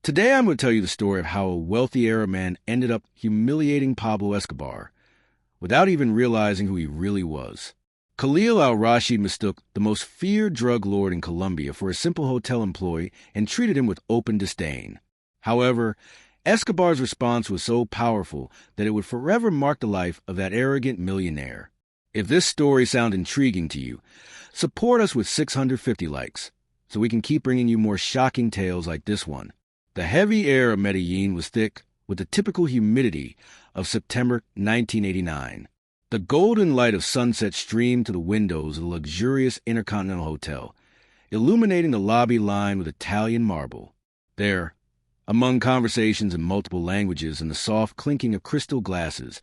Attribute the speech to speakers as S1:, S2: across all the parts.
S1: Today I'm going to tell you the story of how a wealthy Arab man ended up humiliating Pablo Escobar without even realizing who he really was. Khalil al-Rashid mistook the most feared drug lord in Colombia for a simple hotel employee and treated him with open disdain. However, Escobar's response was so powerful that it would forever mark the life of that arrogant millionaire. If this story sounds intriguing to you, support us with 650 likes so we can keep bringing you more shocking tales like this one. The heavy air of Medellin was thick with the typical humidity of September 1989. The golden light of sunset streamed to the windows of the luxurious Intercontinental Hotel, illuminating the lobby lined with Italian marble. There, among conversations in multiple languages and the soft clinking of crystal glasses,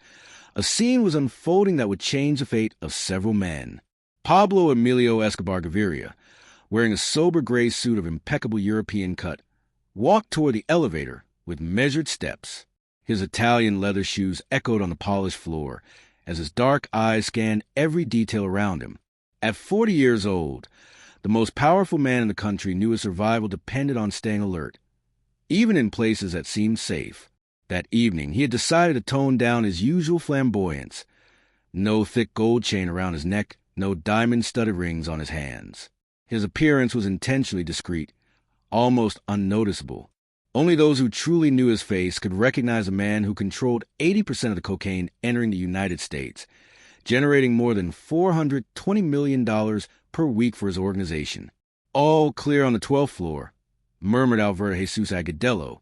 S1: a scene was unfolding that would change the fate of several men. Pablo Emilio Escobar Gaviria, wearing a sober gray suit of impeccable European cut, walked toward the elevator with measured steps. His Italian leather shoes echoed on the polished floor as his dark eyes scanned every detail around him. At 40 years old, the most powerful man in the country knew his survival depended on staying alert, even in places that seemed safe. That evening, he had decided to tone down his usual flamboyance. No thick gold chain around his neck, no diamond-studded rings on his hands. His appearance was intentionally discreet, almost unnoticeable. Only those who truly knew his face could recognize a man who controlled 80% of the cocaine entering the United States, generating more than $420 million per week for his organization. All clear on the 12th floor, murmured Alberto Jesus Agudelo,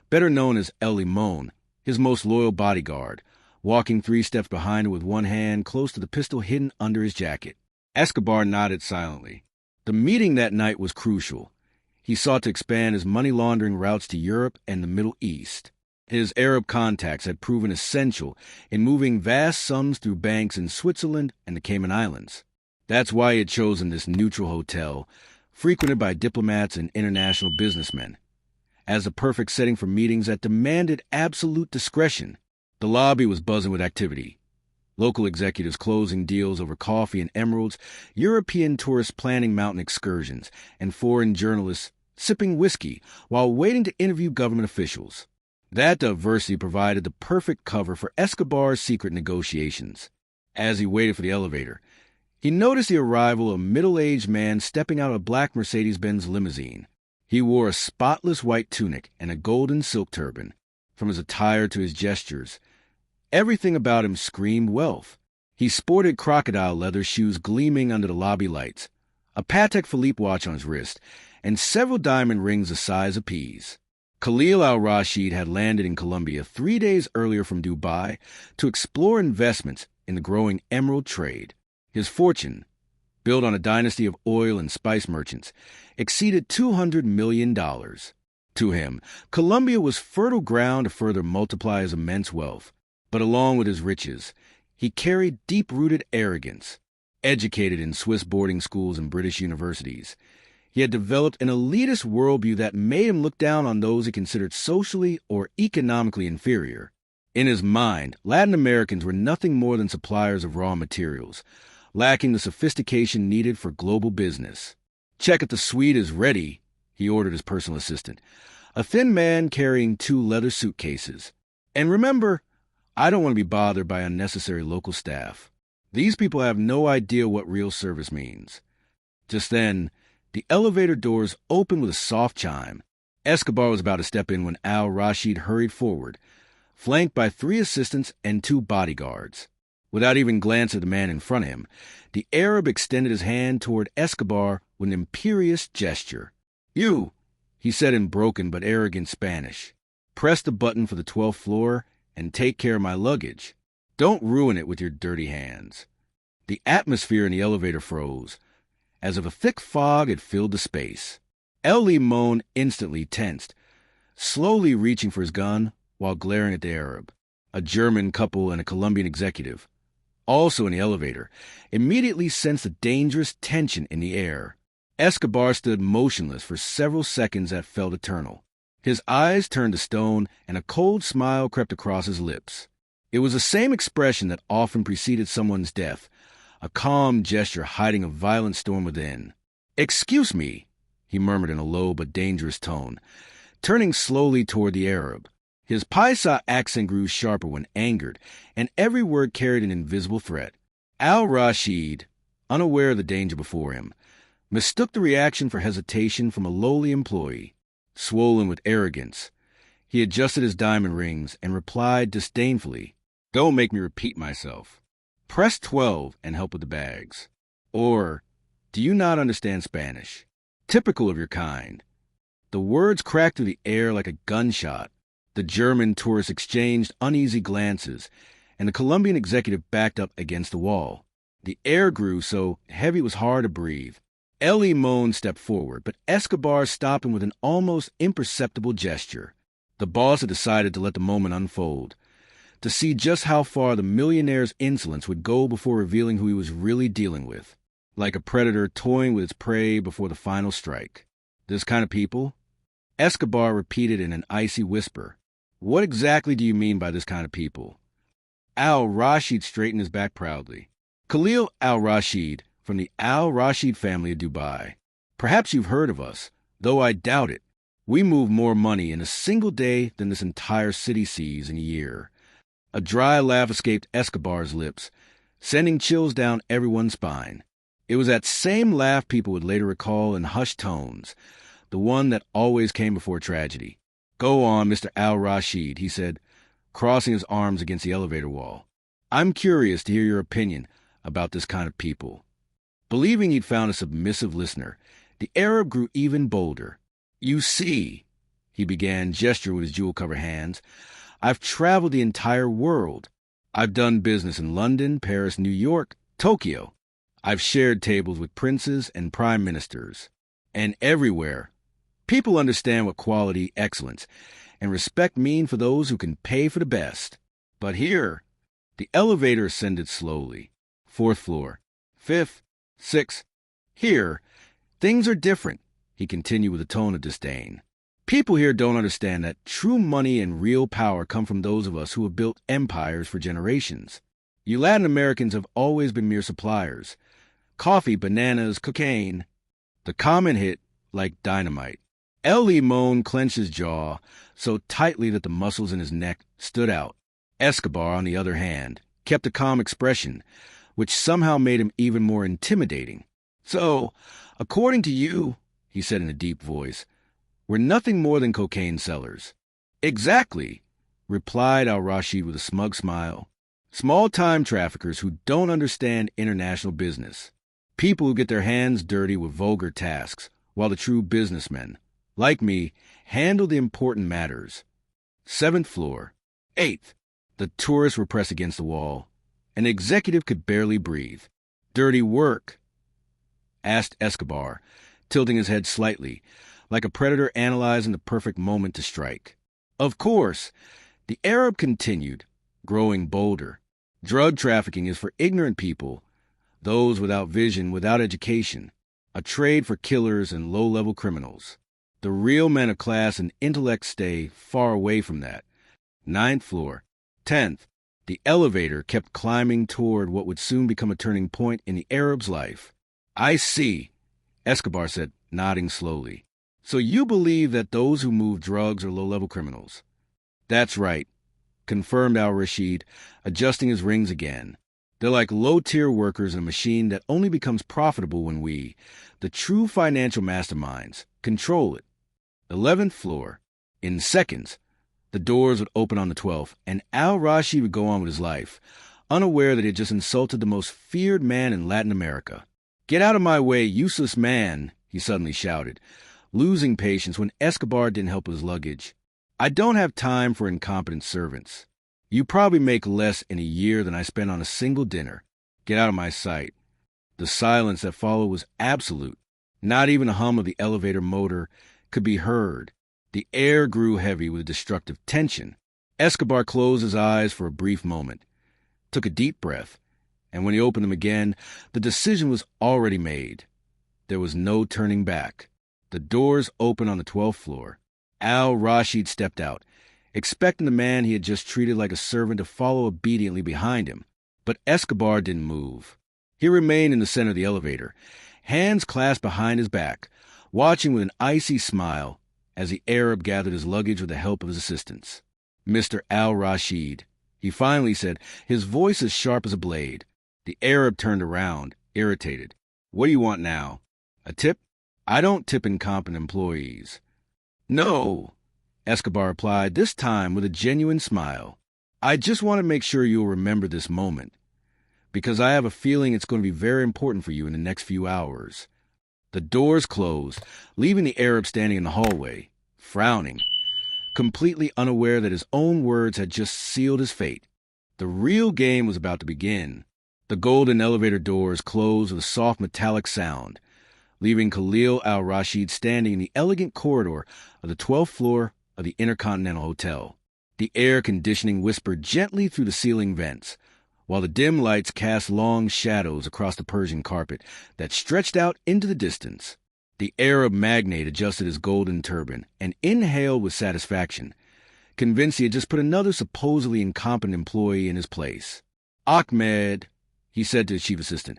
S1: better known as El Limon, his most loyal bodyguard, walking 3 steps behind him with one hand close to the pistol hidden under his jacket. Escobar nodded silently. The meeting that night was crucial. He sought to expand his money laundering routes to Europe and the Middle East. His Arab contacts had proven essential in moving vast sums through banks in Switzerland and the Cayman Islands. That's why he had chosen this neutral hotel, frequented by diplomats and international businessmen, as the perfect setting for meetings that demanded absolute discretion. The lobby was buzzing with activity. Local executives closing deals over coffee and emeralds, European tourists planning mountain excursions, and foreign journalists sipping whiskey while waiting to interview government officials. That diversity provided the perfect cover for Escobar's secret negotiations. As he waited for the elevator, he noticed the arrival of a middle-aged man stepping out of a black Mercedes-Benz limousine. He wore a spotless white tunic and a golden silk turban. From his attire to his gestures, everything about him screamed wealth. He sported crocodile leather shoes gleaming under the lobby lights, a Patek Philippe watch on his wrist, and several diamond rings the size of peas. Khalil al-Rashid had landed in Colombia 3 days earlier from Dubai to explore investments in the growing emerald trade. His fortune, built on a dynasty of oil and spice merchants, exceeded $200 million. To him, Colombia was fertile ground to further multiply his immense wealth. But along with his riches, he carried deep-rooted arrogance. Educated in Swiss boarding schools and British universities, he had developed an elitist worldview that made him look down on those he considered socially or economically inferior. In his mind, Latin Americans were nothing more than suppliers of raw materials, lacking the sophistication needed for global business. "Check if the suite is ready," he ordered his personal assistant, a thin man carrying 2 leather suitcases. "And remember, I don't want to be bothered by unnecessary local staff. These people have no idea what real service means." Just then, the elevator doors opened with a soft chime. Escobar was about to step in when al-Rashid hurried forward, flanked by 3 assistants and 2 bodyguards. Without even glancing at the man in front of him, the Arab extended his hand toward Escobar with an imperious gesture. "You," he said in broken but arrogant Spanish, "press the button for the 12th floor and take care of my luggage. Don't ruin it with your dirty hands." The atmosphere in the elevator froze, as if a thick fog had filled the space. El Limon instantly tensed, slowly reaching for his gun while glaring at the Arab. A German couple and a Colombian executive, also in the elevator, immediately sensed a dangerous tension in the air. Escobar stood motionless for several seconds that felt eternal. His eyes turned to stone, and a cold smile crept across his lips. It was the same expression that often preceded someone's death, a calm gesture hiding a violent storm within. "Excuse me," he murmured in a low but dangerous tone. turning slowly toward the Arab. His Paisa accent grew sharper when angered, and every word carried an invisible threat. Al-Rashid, unaware of the danger before him, mistook the reaction for hesitation from a lowly employee. Swollen with arrogance, he adjusted his diamond rings and replied disdainfully, "Don't make me repeat myself. Press 12 and help with the bags." Or, "Do you not understand Spanish?" Typical of your kind. The words cracked through the air like a gunshot. The German tourists exchanged uneasy glances, and the Colombian executive backed up against the wall. The air grew so heavy it was hard to breathe. El Limon stepped forward, but Escobar stopped him with an almost imperceptible gesture. The boss had decided to let the moment unfold, to see just how far the millionaire's insolence would go before revealing who he was really dealing with, like a predator toying with its prey before the final strike. "This kind of people?" Escobar repeated in an icy whisper. "What exactly do you mean by this kind of people?" Al-Rashid straightened his back proudly. "Khalil Al-Rashid, from the Al-Rashid family of Dubai. Perhaps you've heard of us, though I doubt it. We move more money in a single day than this entire city sees in a year." A dry laugh escaped Escobar's lips, sending chills down everyone's spine. It was that same laugh people would later recall in hushed tones, the one that always came before tragedy. "Go on, Mr. Al-Rashid," he said, crossing his arms against the elevator wall. "I'm curious to hear your opinion about this kind of people." Believing he'd found a submissive listener, the Arab grew even bolder. "You see," he began, gesturing with his jewel-covered hands, "I've traveled the entire world. I've done business in London, Paris, New York, Tokyo. I've shared tables with princes and prime ministers. And everywhere, people understand what quality, excellence, and respect mean for those who can pay for the best. But here," the elevator ascended slowly. 4th floor, 5th, 6th. "Here, things are different," he continued with a tone of disdain. "People here don't understand that true money and real power come from those of us who have built empires for generations. You Latin Americans have always been mere suppliers. Coffee, bananas, cocaine." The comment hit like dynamite. El Limon clenched his jaw so tightly that the muscles in his neck stood out. Escobar, on the other hand, kept a calm expression, which somehow made him even more intimidating. "So, according to you," he said in a deep voice, "we're nothing more than cocaine sellers." "Exactly," replied Al-Rashid with a smug smile. "Small-time traffickers who don't understand international business. People who get their hands dirty with vulgar tasks, while the true businessmen, like me, handle the important matters." 7th floor. 8th. The tourists were pressed against the wall. An executive could barely breathe. "Dirty work?" asked Escobar, tilting his head slightly, like a predator analyzing the perfect moment to strike. "Of course," the Arab continued, growing bolder. "Drug trafficking is for ignorant people, those without vision, without education, a trade for killers and low-level criminals. The real men of class and intellect stay far away from that." 9th floor. 10th. The elevator kept climbing toward what would soon become a turning point in the Arab's life. "I see," Escobar said, nodding slowly. "So you believe that those who move drugs are low-level criminals?" "That's right," confirmed Al-Rashid, adjusting his rings again. "They're like low-tier workers in a machine that only becomes profitable when we, the true financial masterminds, control it." 11th floor. In seconds, the doors would open on the 12th, and Al-Rashid would go on with his life, unaware that he had just insulted the most feared man in Latin America. "Get out of my way, useless man," he suddenly shouted, losing patience when Escobar didn't help with his luggage. "I don't have time for incompetent servants. You probably make less in a year than I spend on a single dinner. Get out of my sight." The silence that followed was absolute. Not even the hum of the elevator motor could be heard. The air grew heavy with destructive tension. Escobar closed his eyes for a brief moment, took a deep breath, and when he opened them again, the decision was already made. There was no turning back. The doors opened on the 12th floor. Al-Rashid stepped out, expecting the man he had just treated like a servant to follow obediently behind him. But Escobar didn't move. He remained in the center of the elevator, hands clasped behind his back, watching with an icy smile as the Arab gathered his luggage with the help of his assistants. "Mr. Al-Rashid," he finally said, his voice as sharp as a blade. The Arab turned around, irritated. "What do you want now? A tip? I don't tip incompetent employees." "No," Escobar replied, this time with a genuine smile. "I just want to make sure you'll remember this moment, because I have a feeling it's going to be very important for you in the next few hours." The doors closed, leaving the Arab standing in the hallway, frowning, completely unaware that his own words had just sealed his fate. The real game was about to begin. The golden elevator doors closed with a soft metallic sound, leaving Khalil al-Rashid standing in the elegant corridor of the 12th floor of the Intercontinental Hotel. The air conditioning whispered gently through the ceiling vents, while the dim lights cast long shadows across the Persian carpet that stretched out into the distance. The Arab magnate adjusted his golden turban and inhaled with satisfaction, convinced he had just put another supposedly incompetent employee in his place. "Ahmed," he said to his chief assistant,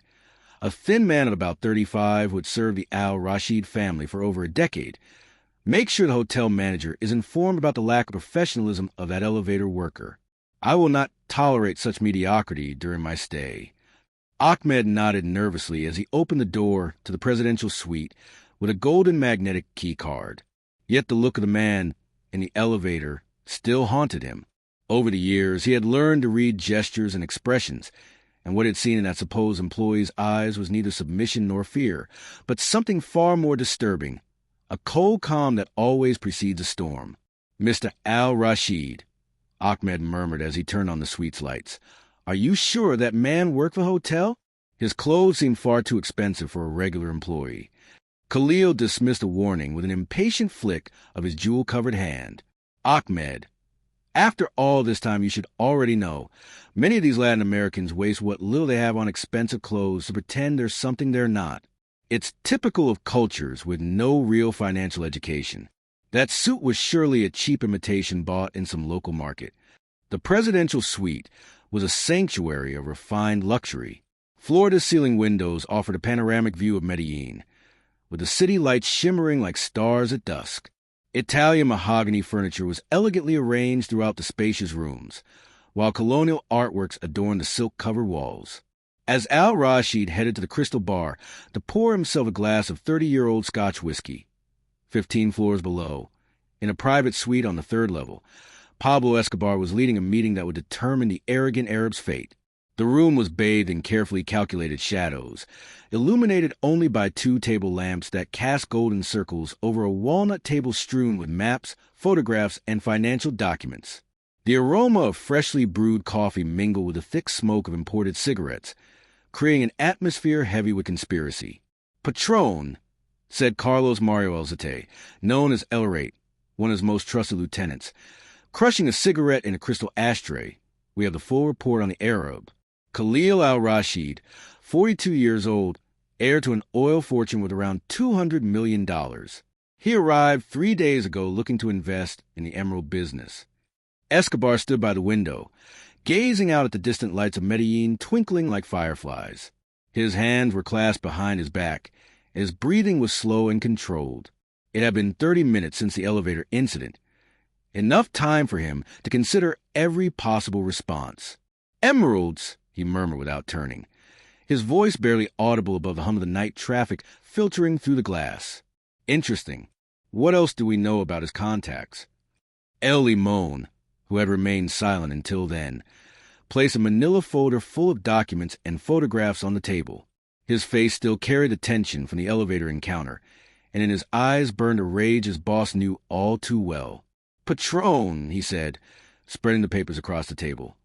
S1: a thin man of about 35 who had served the al-Rashid family for over a decade, "make sure the hotel manager is informed about the lack of professionalism of that elevator worker. I will not tolerate such mediocrity during my stay." Ahmed nodded nervously as he opened the door to the presidential suite with a golden magnetic key card. Yet the look of the man in the elevator still haunted him. Over the years, he had learned to read gestures and expressions, and what he had seen in that supposed employee's eyes was neither submission nor fear, but something far more disturbing, a cold calm that always precedes a storm. "Mr. Al-Rashid," Ahmed murmured as he turned on the suite's lights, "are you sure that man worked for the hotel? His clothes seemed far too expensive for a regular employee." Khalil dismissed the warning with an impatient flick of his jewel-covered hand. "Ahmed, after all this time you should already know. Many of these Latin Americans waste what little they have on expensive clothes to pretend they're something they're not. It's typical of cultures with no real financial education. That suit was surely a cheap imitation bought in some local market." The presidential suite was a sanctuary of refined luxury. Floor-to-ceiling windows offered a panoramic view of Medellin, with the city lights shimmering like stars at dusk. Italian mahogany furniture was elegantly arranged throughout the spacious rooms, while colonial artworks adorned the silk-covered walls. As Al-Rashid headed to the Crystal Bar to pour himself a glass of 30-year-old Scotch whiskey, 15 floors below, in a private suite on the 3rd level, Pablo Escobar was leading a meeting that would determine the arrogant Arab's fate. The room was bathed in carefully calculated shadows, illuminated only by 2 table lamps that cast golden circles over a walnut table strewn with maps, photographs, and financial documents. The aroma of freshly brewed coffee mingled with the thick smoke of imported cigarettes, creating an atmosphere heavy with conspiracy. "Patron," said Carlos Mario Alzate, known as El Rate, one of his most trusted lieutenants, crushing a cigarette in a crystal ashtray. "We have the full report on the Arab. Khalil al-Rashid, 42 years old, heir to an oil fortune with around $200 million. He arrived 3 days ago looking to invest in the emerald business." Escobar stood by the window, gazing out at the distant lights of Medellin twinkling like fireflies. His hands were clasped behind his back, and his breathing was slow and controlled. It had been 30 minutes since the elevator incident, enough time for him to consider every possible response. "Emeralds," he murmured without turning, his voice barely audible above the hum of the night traffic filtering through the glass. "Interesting. What else do we know about his contacts?" El Limon, who had remained silent until then, placed a manila folder full of documents and photographs on the table. His face still carried the tension from the elevator encounter, and in his eyes burned a rage his boss knew all too well. "Patron," he said, spreading the papers across the table,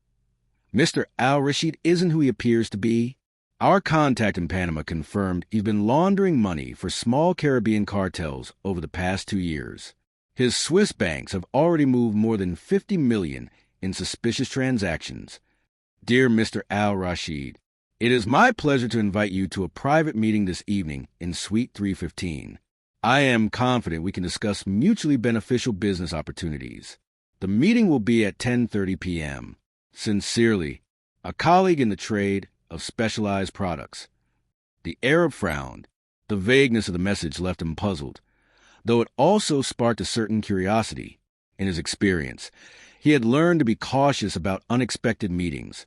S1: "Mr. Al-Rashid isn't who he appears to be. Our contact in Panama confirmed he's been laundering money for small Caribbean cartels over the past 2 years. His Swiss banks have already moved more than $50 million in suspicious transactions. Dear Mr. Al-Rashid, it is my pleasure to invite you to a private meeting this evening in Suite 315. I am confident we can discuss mutually beneficial business opportunities. The meeting will be at 10:30 p.m. Sincerely, a colleague in the trade of specialized products." The Arab frowned. The vagueness of the message left him puzzled, though it also sparked a certain curiosity. In his experience, he had learned to be cautious about unexpected meetings,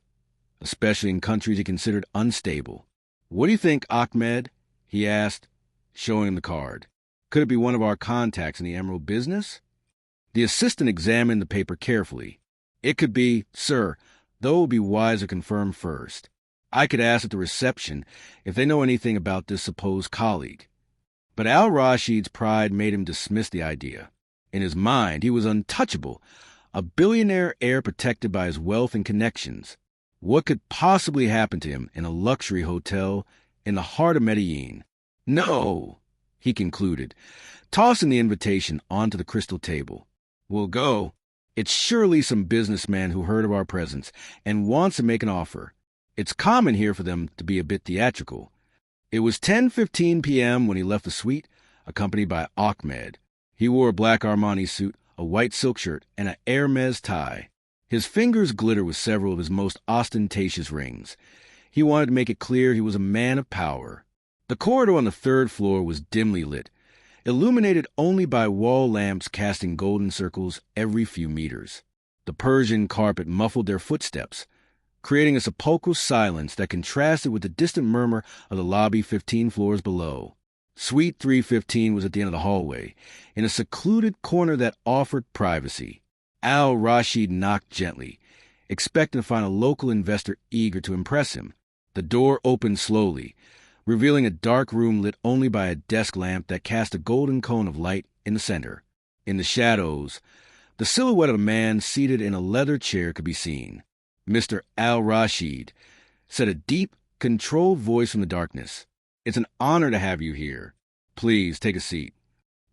S1: especially in countries he considered unstable. "What do you think, Ahmed?" he asked, showing him the card. "Could it be one of our contacts in the emerald business?" The assistant examined the paper carefully. "It could be, sir, though it would be wise to confirm first. I could ask at the reception if they know anything about this supposed colleague." But al-Rashid's pride made him dismiss the idea. In his mind, he was untouchable, a billionaire heir protected by his wealth and connections. What could possibly happen to him in a luxury hotel in the heart of Medellin? "No," he concluded, tossing the invitation onto the crystal table. "We'll go. It's surely some businessman who heard of our presence and wants to make an offer. It's common here for them to be a bit theatrical." It was 10:15 p.m. when he left the suite, accompanied by Ahmed. He wore a black Armani suit, a white silk shirt, and an Hermes tie. His fingers glittered with several of his most ostentatious rings. He wanted to make it clear he was a man of power. The corridor on the third floor was dimly lit, illuminated only by wall lamps casting golden circles every few meters. The Persian carpet muffled their footsteps, creating a sepulchral silence that contrasted with the distant murmur of the lobby 15 floors below. Suite 315 was at the end of the hallway, in a secluded corner that offered privacy. Al-Rashid knocked gently, expecting to find a local investor eager to impress him. The door opened slowly, revealing a dark room lit only by a desk lamp that cast a golden cone of light in the center. In the shadows, the silhouette of a man seated in a leather chair could be seen. "Mr. Al-Rashid," said a deep, controlled voice from the darkness. "It's an honor to have you here. Please take a seat."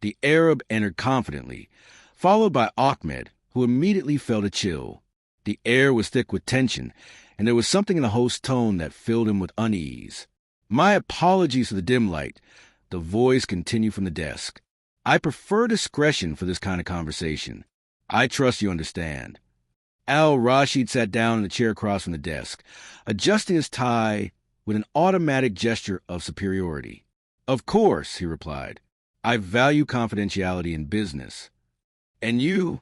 S1: The Arab entered confidently, followed by Ahmed, who immediately felt a chill. The air was thick with tension, and there was something in the host's tone that filled him with unease. "My apologies for the dim light," the voice continued from the desk. "I prefer discretion for this kind of conversation. I trust you understand." Al-Rashid sat down in the chair across from the desk, adjusting his tie with an automatic gesture of superiority. "Of course," he replied. "I value confidentiality in business." "And you?"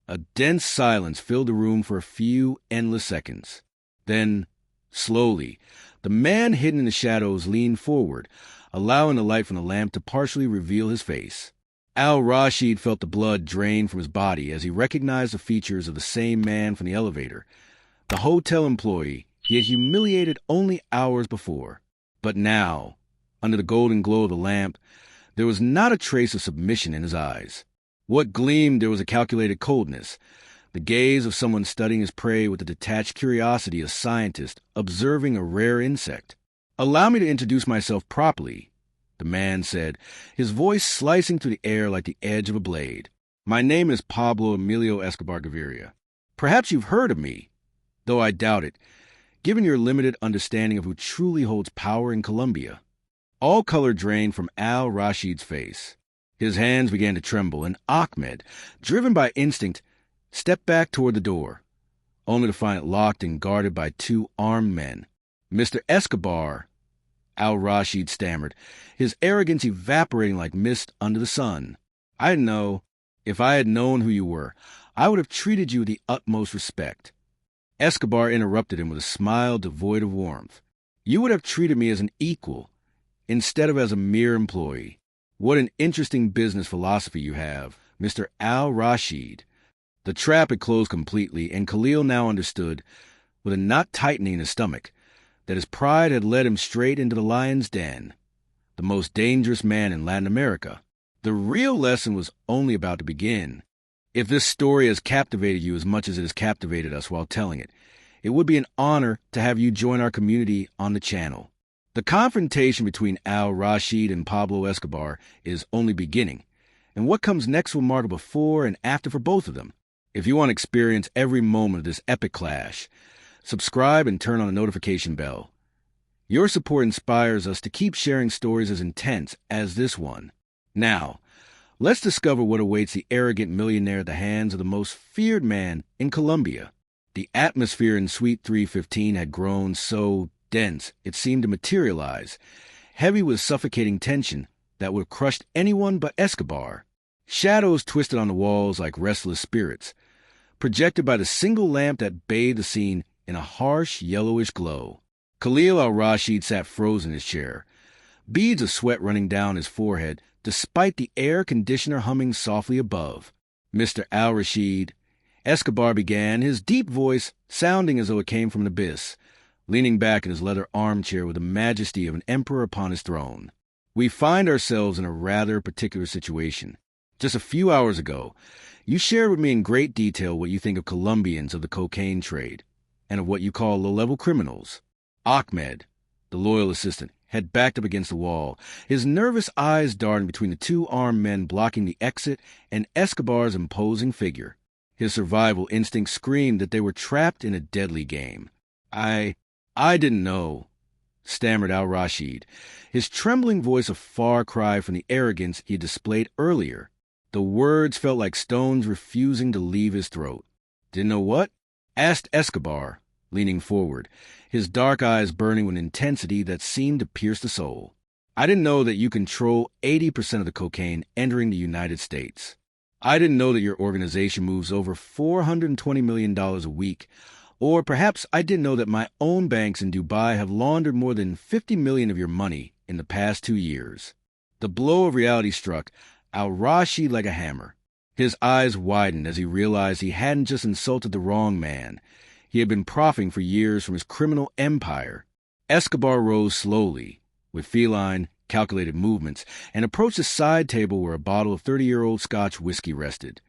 S1: A dense silence filled the room for a few endless seconds. Then, slowly, the man hidden in the shadows leaned forward, allowing the light from the lamp to partially reveal his face. Al-Rashid felt the blood drain from his body as he recognized the features of the same man from the elevator, the hotel employee he had humiliated only hours before. But now, under the golden glow of the lamp, there was not a trace of submission in his eyes. What gleamed there was a calculated coldness, the gaze of someone studying his prey with the detached curiosity of a scientist observing a rare insect. "Allow me to introduce myself properly," the man said, his voice slicing through the air like the edge of a blade. "My name is Pablo Emilio Escobar Gaviria. Perhaps you've heard of me, though I doubt it, given your limited understanding of who truly holds power in Colombia." All color drained from Al-Rashid's face. His hands began to tremble, and Ahmed, driven by instinct, stepped back toward the door, only to find it locked and guarded by two armed men. "Mr. Escobar," Al-Rashid stammered, his arrogance evaporating like mist under the sun. "I know. If I had known who you were, I would have treated you with the utmost respect." Escobar interrupted him with a smile devoid of warmth. "You would have treated me as an equal, instead of as a mere employee. What an interesting business philosophy you have, Mr. Al-Rashid." The trap had closed completely, and Khalil now understood, with a knot tightening in his stomach, that his pride had led him straight into the lion's den, the most dangerous man in Latin America. The real lesson was only about to begin. If this story has captivated you as much as it has captivated us while telling it, it would be an honor to have you join our community on the channel. The confrontation between Al-Rashid and Pablo Escobar is only beginning, and what comes next will mark the before and after for both of them. If you want to experience every moment of this epic clash, subscribe and turn on the notification bell. Your support inspires us to keep sharing stories as intense as this one. Now, let's discover what awaits the arrogant millionaire at the hands of the most feared man in Colombia. The atmosphere in Suite 315 had grown so dense it seemed to materialize, heavy with suffocating tension that would have crushed anyone but Escobar. Shadows twisted on the walls like restless spirits, projected by the single lamp that bathed the scene in a harsh, yellowish glow. Khalil al-Rashid sat frozen in his chair, beads of sweat running down his forehead despite the air conditioner humming softly above. "Mr. al-Rashid," Escobar began, his deep voice sounding as though it came from an abyss, leaning back in his leather armchair with the majesty of an emperor upon his throne. "We find ourselves in a rather particular situation. Just a few hours ago, you shared with me in great detail what you think of Colombians of the cocaine trade, and of what you call low-level criminals." Ahmed, the loyal assistant, had backed up against the wall, his nervous eyes darting between the two armed men blocking the exit and Escobar's imposing figure. His survival instinct screamed that they were trapped in a deadly game. I didn't know," stammered al-Rashid, his trembling voice a far cry from the arrogance he had displayed earlier. The words felt like stones refusing to leave his throat. "Didn't know what?" asked Escobar, leaning forward, his dark eyes burning with intensity that seemed to pierce the soul. "I didn't know that you control 80% of the cocaine entering the United States. I didn't know that your organization moves over $420 million a week. Or perhaps I didn't know that my own banks in Dubai have laundered more than $50 million of your money in the past 2 years." The blow of reality struck al-Rashid like a hammer. His eyes widened as he realized he hadn't just insulted the wrong man. He had been profiting for years from his criminal empire. Escobar rose slowly, with feline, calculated movements, and approached the side table where a bottle of 30-year-old Scotch whiskey rested,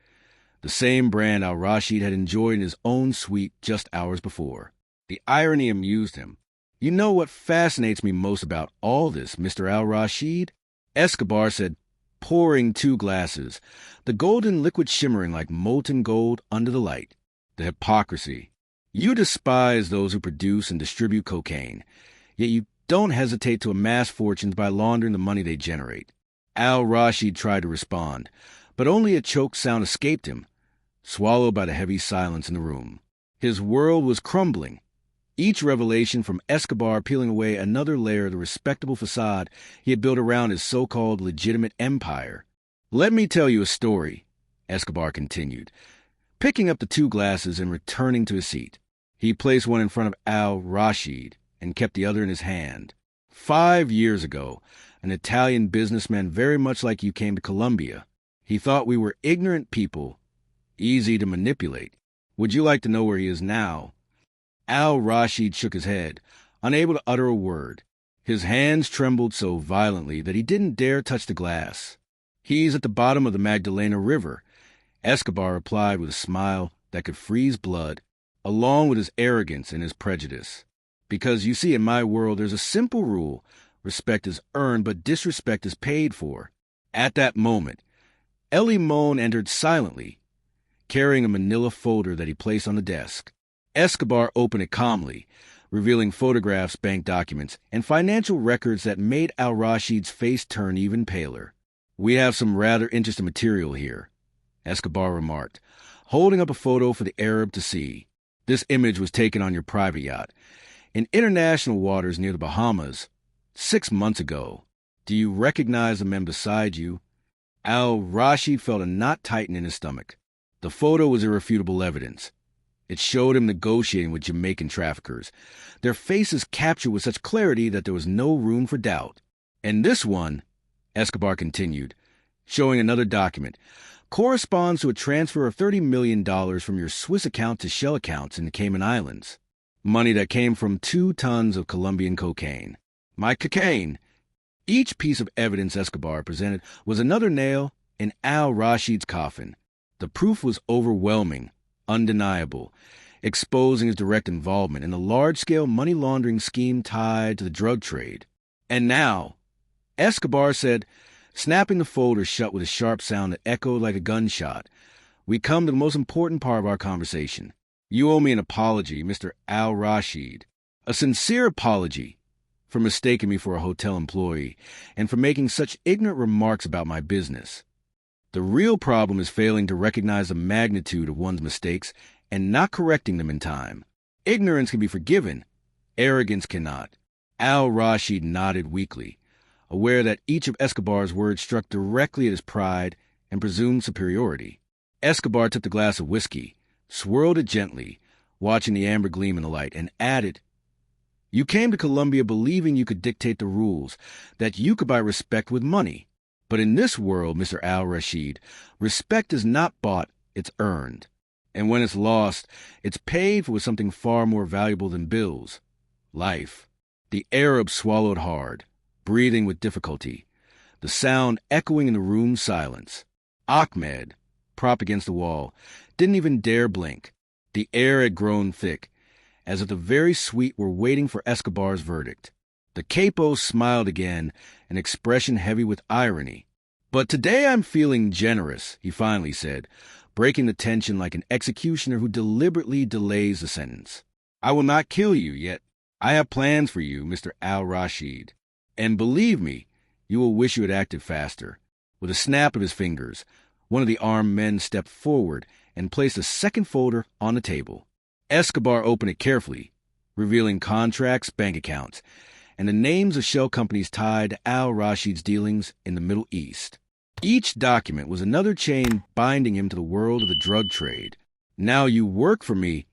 S1: the same brand al-Rashid had enjoyed in his own suite just hours before. The irony amused him. "You know what fascinates me most about all this, Mr. al-Rashid?" Escobar said, pouring 2 glasses, the golden liquid shimmering like molten gold under the light. "The hypocrisy. You despise those who produce and distribute cocaine, yet you don't hesitate to amass fortunes by laundering the money they generate." Al-Rashid tried to respond, but only a choked sound escaped him, swallowed by the heavy silence in the room. His world was crumbling, each revelation from Escobar peeling away another layer of the respectable facade he had built around his so-called legitimate empire. "Let me tell you a story," Escobar continued, picking up the 2 glasses and returning to his seat. He placed one in front of al-Rashid and kept the other in his hand. 5 years ago, an Italian businessman very much like you came to Colombia. He thought we were ignorant people, easy to manipulate. Would you like to know where he is now?" Al-Rashid shook his head, unable to utter a word. His hands trembled so violently that he didn't dare touch the glass. "He's at the bottom of the Magdalena River," Escobar replied with a smile that could freeze blood, along with his arrogance and his prejudice. "Because, you see, in my world there's a simple rule. Respect is earned, but disrespect is paid for." At that moment, El Limon entered silently, carrying a manila folder that he placed on the desk. Escobar opened it calmly, revealing photographs, bank documents, and financial records that made al-Rashid's face turn even paler. "We have some rather interesting material here," Escobar remarked, holding up a photo for the Arab to see. "This image was taken on your private yacht, in international waters near the Bahamas, 6 months ago. Do you recognize the men beside you?" Al-Rashid felt a knot tighten in his stomach. The photo was irrefutable evidence. It showed him negotiating with Jamaican traffickers, their faces captured with such clarity that there was no room for doubt. "And this one," Escobar continued, showing another document, "corresponds to a transfer of $30 million from your Swiss account to shell accounts in the Cayman Islands. Money that came from 2 tons of Colombian cocaine." My cocaine! Each piece of evidence Escobar presented was another nail in al-Rashid's coffin. The proof was overwhelming, undeniable, exposing his direct involvement in a large-scale money laundering scheme tied to the drug trade. "And now," Escobar said, snapping the folder shut with a sharp sound that echoed like a gunshot, "we come to the most important part of our conversation. You owe me an apology, Mr. al-Rashid. A sincere apology for mistaking me for a hotel employee and for making such ignorant remarks about my business. The real problem is failing to recognize the magnitude of one's mistakes and not correcting them in time. Ignorance can be forgiven. Arrogance cannot." Al-Rashid nodded weakly, aware that each of Escobar's words struck directly at his pride and presumed superiority. Escobar took the glass of whiskey, swirled it gently, watching the amber gleam in the light, and added, "You came to Colombia believing you could dictate the rules, that you could buy respect with money. But in this world, Mr. Al-Rashid, respect is not bought, it's earned. And when it's lost, it's paid for with something far more valuable than bills: life." The Arab swallowed hard, breathing with difficulty, the sound echoing in the room's silence. Ahmed, propped against the wall, didn't even dare blink. The air had grown thick, as if the very sweet were waiting for Escobar's verdict. The capo smiled again, an expression heavy with irony. "But today I'm feeling generous," he finally said, breaking the tension like an executioner who deliberately delays the sentence. "I will not kill you, yet I have plans for you, Mr. Al-Rashid. And believe me, you will wish you had acted faster." With a snap of his fingers, one of the armed men stepped forward and placed a second folder on the table. Escobar opened it carefully, revealing contracts, bank accounts, and the names of shell companies tied to Al-Rashid's dealings in the Middle East. Each document was another chain binding him to the world of the drug trade. "Now you work for me,"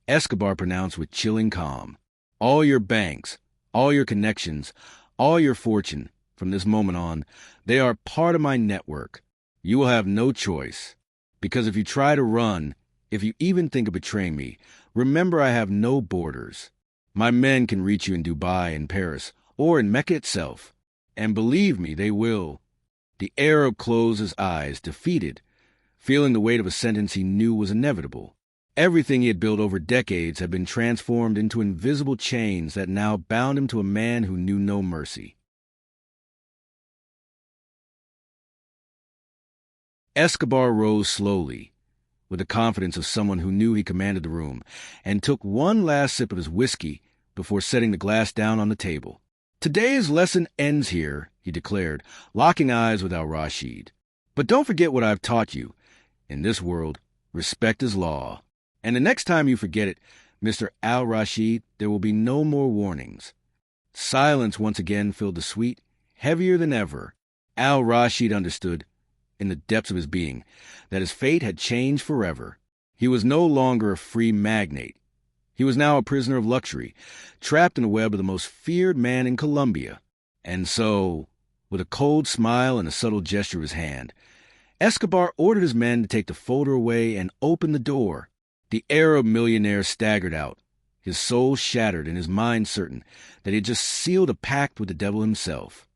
S1: Escobar pronounced with chilling calm. "All your banks, all your connections, all your fortune, from this moment on, they are part of my network. You will have no choice. Because if you try to run, if you even think of betraying me, remember I have no borders. My men can reach you in Dubai and Paris, or in Mecca itself. And believe me, they will." The Arab closed his eyes, defeated, feeling the weight of a sentence he knew was inevitable. Everything he had built over decades had been transformed into invisible chains that now bound him to a man who knew no mercy. Escobar rose slowly, with the confidence of someone who knew he commanded the room, and took one last sip of his whiskey before setting the glass down on the table. "Today's lesson ends here," he declared, locking eyes with Al-Rashid. "But don't forget what I've taught you. In this world, respect is law. And the next time you forget it, Mr. Al-Rashid, there will be no more warnings." Silence once again filled the suite, heavier than ever. Al-Rashid understood, in the depths of his being, that his fate had changed forever. He was no longer a free magnate. He was now a prisoner of luxury, trapped in the web of the most feared man in Colombia. And so, with a cold smile and a subtle gesture of his hand, Escobar ordered his men to take the folder away and open the door. The Arab millionaire staggered out, his soul shattered and his mind certain that he had just sealed a pact with the devil himself.